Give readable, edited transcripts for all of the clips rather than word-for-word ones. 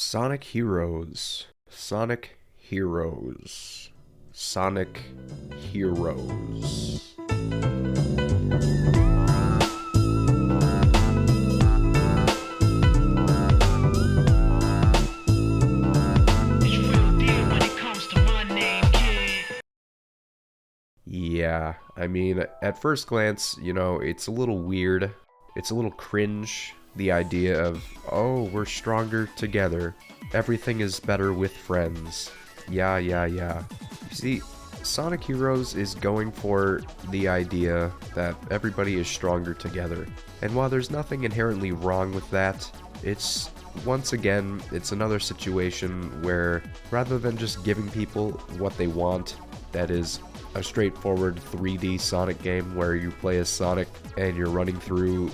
Sonic Heroes. Sonic Heroes. Sonic Heroes. Yeah, I mean, at first glance, it's a little weird. It's a little cringe, the idea of, oh, we're stronger together. Everything is better with friends. Yeah. You see, Sonic Heroes is going for the idea that everybody is stronger together. And while there's nothing inherently wrong with that, once again, it's another situation where rather than just giving people what they want, that is a straightforward 3D Sonic game where you play as Sonic and you're running through,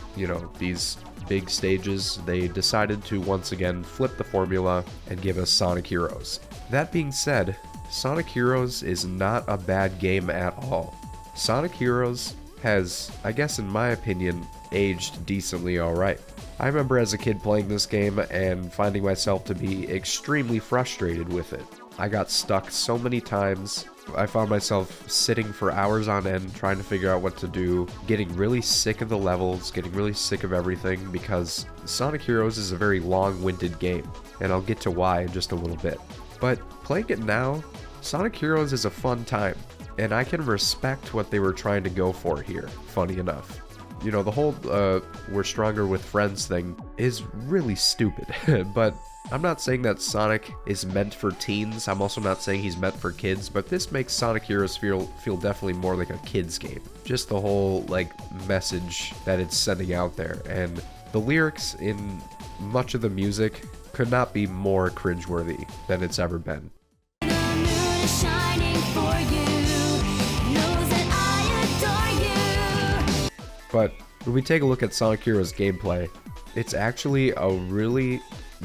these big stages, they decided to once again flip the formula and give us Sonic Heroes. That being said, Sonic Heroes is not a bad game at all. Sonic Heroes has, I guess in my opinion, aged decently alright. I remember as a kid playing this game and finding myself to be extremely frustrated with it. I got stuck so many times. I found myself sitting for hours on end trying to figure out what to do, getting really sick of the levels, getting really sick of everything, because Sonic Heroes is a very long-winded game, and I'll get to why in just a little bit. But playing it now, Sonic Heroes is a fun time, and I can respect what they were trying to go for here, funny enough. The whole we're stronger with friends thing is really stupid, but I'm not saying that Sonic is meant for teens. I'm also not saying he's meant for kids, but this makes Sonic Heroes feel definitely more like a kid's game. Just the whole, message that it's sending out there. And the lyrics in much of the music could not be more cringeworthy than it's ever been. But when we take a look at Sonic Heroes gameplay, it's actually a really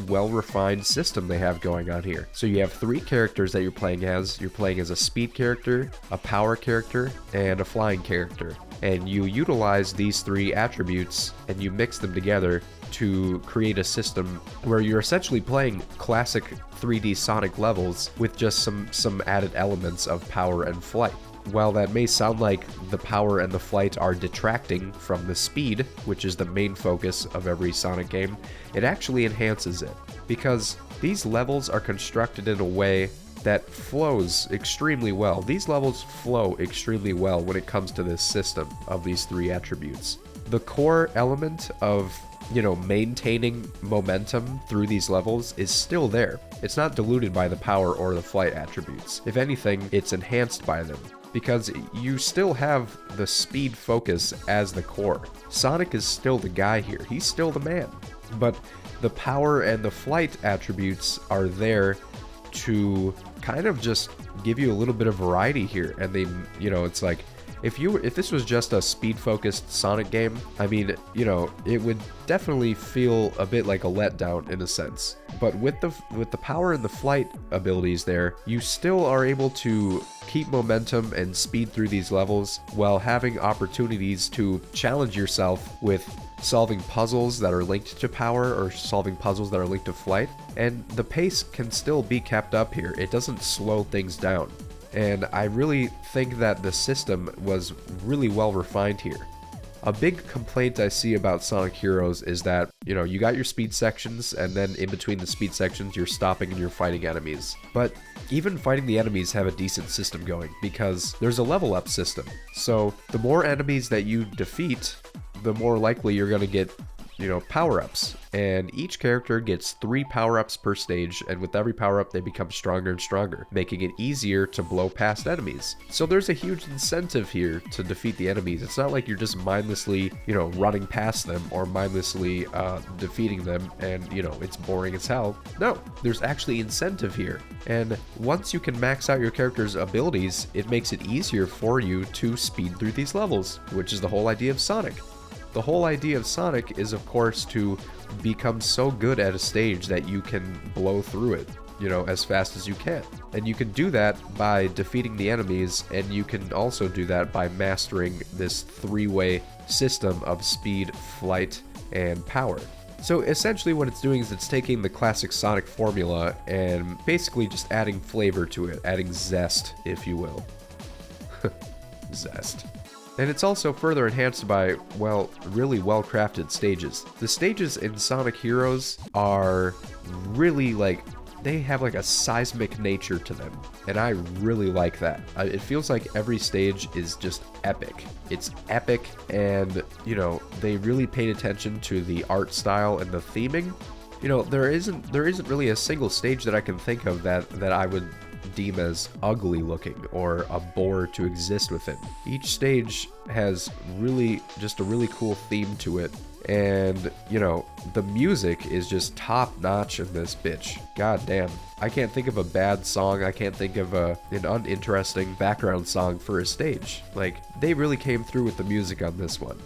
well-refined system they have going on here. So you have three characters that you're playing as. You're playing as a speed character, a power character, and a flying character. And you utilize these three attributes and you mix them together to create a system where you're essentially playing classic 3D Sonic levels with just some added elements of power and flight. While that may sound like the power and the flight are detracting from the speed, which is the main focus of every Sonic game, it actually enhances it, because these levels are constructed in a way that flows extremely well. These levels flow extremely well when it comes to this system of these three attributes. The core element of maintaining momentum through these levels is still there. It's not diluted by the power or the flight attributes. If anything, it's enhanced by them, because you still have the speed focus as the core. Sonic is still the guy here. He's still the man. But the power and the flight attributes are there to kind of just give you a little bit of variety here. And they, it's like, if this was just a speed-focused Sonic game, I mean, it would definitely feel a bit like a letdown in a sense. But with the power and the flight abilities there, you still are able to keep momentum and speed through these levels while having opportunities to challenge yourself with solving puzzles that are linked to power or solving puzzles that are linked to flight. And the pace can still be kept up here. It doesn't slow things down. And I really think that the system was really well refined here. A big complaint I see about Sonic Heroes is that, you got your speed sections, and then in between the speed sections, you're stopping and you're fighting enemies. But even fighting the enemies have a decent system going, because there's a level up system. So the more enemies that you defeat, the more likely you're going to get power-ups, and each character gets 3 power-ups per stage, and with every power-up they become stronger and stronger, making it easier to blow past enemies. So there's a huge incentive here to defeat the enemies. It's not like you're just mindlessly, running past them or mindlessly defeating them and, it's boring as hell. No, there's actually incentive here. And once you can max out your character's abilities, it makes it easier for you to speed through these levels, which is the whole idea of Sonic. The whole idea of Sonic is, of course, to become so good at a stage that you can blow through it, as fast as you can. And you can do that by defeating the enemies, and you can also do that by mastering this three-way system of speed, flight, and power. So essentially what it's doing is it's taking the classic Sonic formula and basically just adding flavor to it, adding zest, if you will. Zest. And it's also further enhanced by, well, really well-crafted stages. The stages in Sonic Heroes are really they have like a seismic nature to them, and I really like that. It feels like every stage is just epic. It's epic, and you know, they really paid attention to the art style and the theming. You know, there isn't really a single stage that I can think of that I would deem as ugly looking or a bore to exist within. Each stage has really just a really cool theme to it, and you know, the music is just top notch in this bitch. God damn, I can't think of a bad song. I can't think of an uninteresting background song for a stage. Like, they really came through with the music on this one.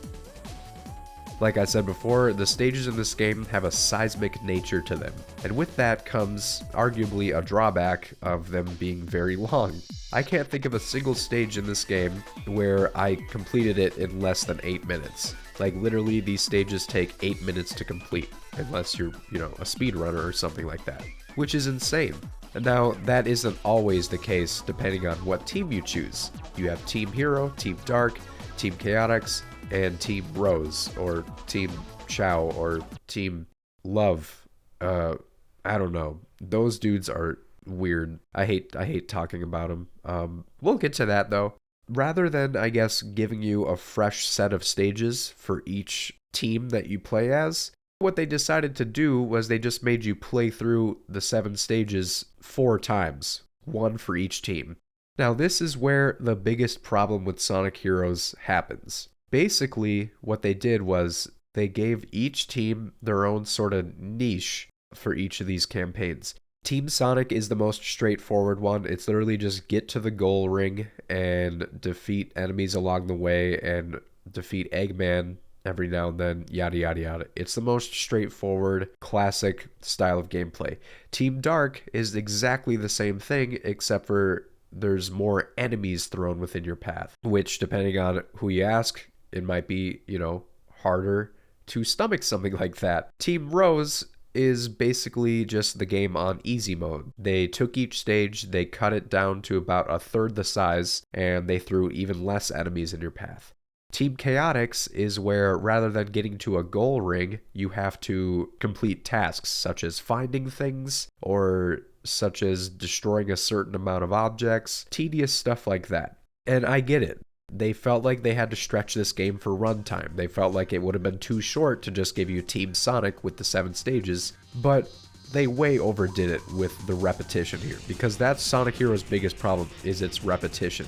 Like I said before, the stages in this game have a seismic nature to them, and with that comes arguably a drawback of them being very long. I can't think of a single stage in this game where I completed it in less than 8 minutes. Like, literally, these stages take 8 minutes to complete, unless you're, you know, a speedrunner or something like that, which is insane. And now, that isn't always the case depending on what team you choose. You have Team Hero, Team Dark, Team Chaotix, and Team Rose, or Team Chao, or Team Love. I don't know. Those dudes are weird. I hate talking about them. We'll get to that though. Rather than, I guess, giving you a fresh set of stages for each team that you play as, what they decided to do was they just made you play through the 7 stages 4 times, 1 for each team. Now this is where the biggest problem with Sonic Heroes happens. Basically, what they did was they gave each team their own sort of niche for each of these campaigns. Team Sonic is the most straightforward one. It's literally just get to the goal ring and defeat enemies along the way and defeat Eggman every now and then, yada yada yada. It's the most straightforward, classic style of gameplay. Team Dark is exactly the same thing, except for there's more enemies thrown within your path, which, depending on who you ask, it might be, you know, harder to stomach something like that. Team Rose is basically just the game on easy mode. They took each stage, they cut it down to about 1/3 the size, and they threw even less enemies in your path. Team Chaotix is where, rather than getting to a goal ring, you have to complete tasks such as finding things, or such as destroying a certain amount of objects, tedious stuff like that. And I get it. They felt like they had to stretch this game for runtime. They felt like it would have been too short to just give you Team Sonic with the 7 stages, but they way overdid it with the repetition here, because that's Sonic Heroes' biggest problem, is its repetition.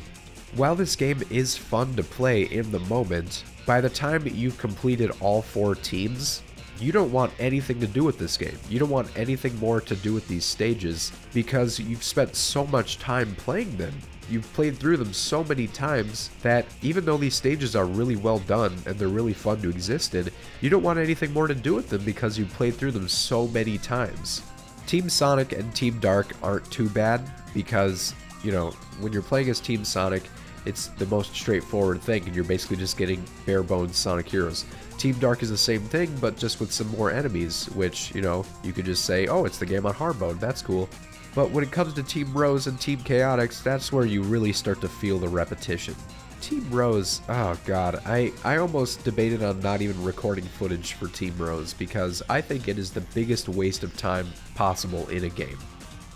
While this game is fun to play in the moment, by the time you've completed all 4 teams, you don't want anything to do with this game. You don't want anything more to do with these stages, because you've spent so much time playing them. You've played through them so many times that even though these stages are really well done and they're really fun to exist in, you don't want anything more to do with them because you've played through them so many times. Team Sonic and Team Dark aren't too bad because, you know, when you're playing as Team Sonic, it's the most straightforward thing and you're basically just getting bare bones Sonic Heroes. Team Dark is the same thing, but just with some more enemies, which, you know, you could just say, oh, it's the game on hard mode, that's cool. But when it comes to Team Rose and Team Chaotix, that's where you really start to feel the repetition. Team Rose, oh god, I almost debated on not even recording footage for Team Rose because I think it is the biggest waste of time possible in a game.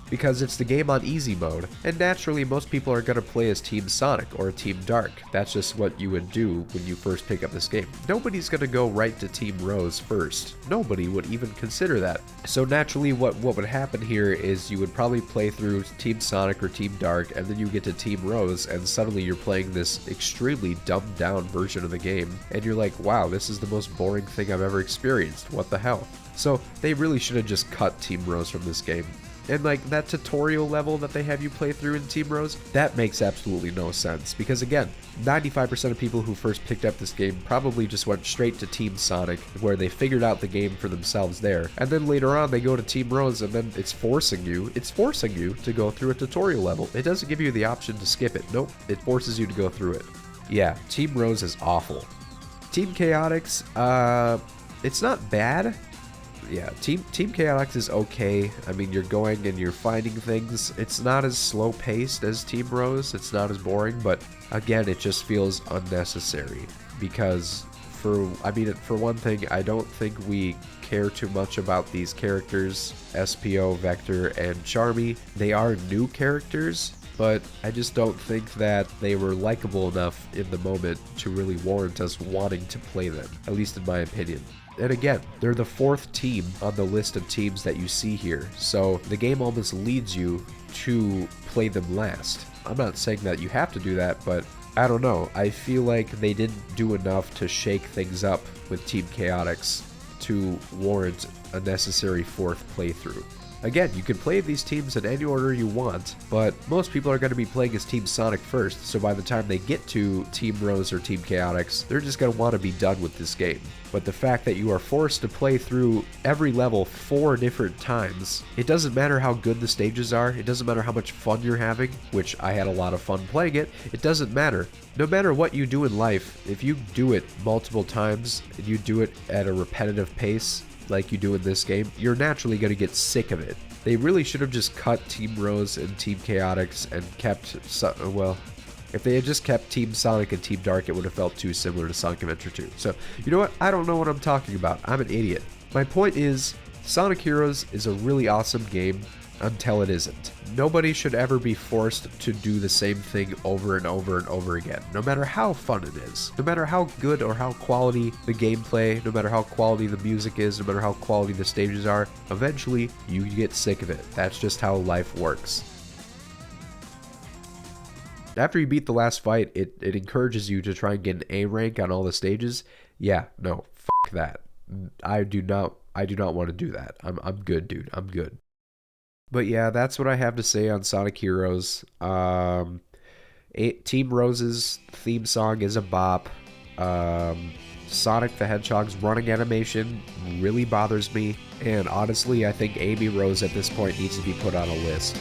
Because it's the game on easy mode, and naturally most people are going to play as Team Sonic or Team Dark. That's just what you would do when you first pick up this game. Nobody's going to go right to Team Rose first. Nobody would even consider that. So naturally what would happen here is you would probably play through Team Sonic or Team Dark, and then you get to Team Rose, and suddenly you're playing this extremely dumbed down version of the game, and you're like, wow, this is the most boring thing I've ever experienced. What the hell? So they really should have just cut Team Rose from this game. And like that tutorial level that they have you play through in Team Rose, that makes absolutely no sense. Because again, 95% of people who first picked up this game probably just went straight to Team Sonic, where they figured out the game for themselves there. And then later on they go to Team Rose and then it's forcing you to go through a tutorial level. It doesn't give you the option to skip it. Nope, it forces you to go through it. Yeah, Team Rose is awful. Team Chaotix, it's not bad. yeah, Team Chaotix is okay. I mean, you're going and you're finding things. It's not as slow paced as Team Rose. It's not as boring, but again, it just feels unnecessary because for one thing, I don't think we care too much about these characters, SPO, Vector, and Charmy. They are new characters, but I just don't think that they were likable enough in the moment to really warrant us wanting to play them, at least in my opinion. And again, they're the 4th team on the list of teams that you see here, so the game almost leads you to play them last. I'm not saying that you have to do that, but I don't know. I feel like they didn't do enough to shake things up with Team Chaotix to warrant a necessary 4th playthrough. Again, you can play these teams in any order you want, but most people are going to be playing as Team Sonic first, so by the time they get to Team Rose or Team Chaotix, they're just going to want to be done with this game. But the fact that you are forced to play through every level 4 different times, it doesn't matter how good the stages are, it doesn't matter how much fun you're having, which I had a lot of fun playing it, it doesn't matter. No matter what you do in life, if you do it multiple times, and you do it at a repetitive pace, like you do in this game, you're naturally going to get sick of it. They really should have just cut Team Rose and Team Chaotix and kept, well, if they had just kept Team Sonic and Team Dark, it would have felt too similar to Sonic Adventure 2. So, you know what? I don't know what I'm talking about. I'm an idiot. My point is, Sonic Heroes is a really awesome game until it isn't. Nobody should ever be forced to do the same thing over and over and over again, no matter how fun it is, no matter how good or how quality the gameplay, no matter how quality the music is, no matter how quality the stages are, eventually you get sick of it. That's just how life works. After you beat the last fight, it encourages you to try and get an A rank on all the stages. Yeah, no, fuck that. I do not want to do that. I'm good, dude. I'm good. But yeah, that's what I have to say on Sonic Heroes. Team Rose's theme song is a bop. Sonic the Hedgehog's running animation really bothers me. And honestly, I think Amy Rose at this point needs to be put on a list.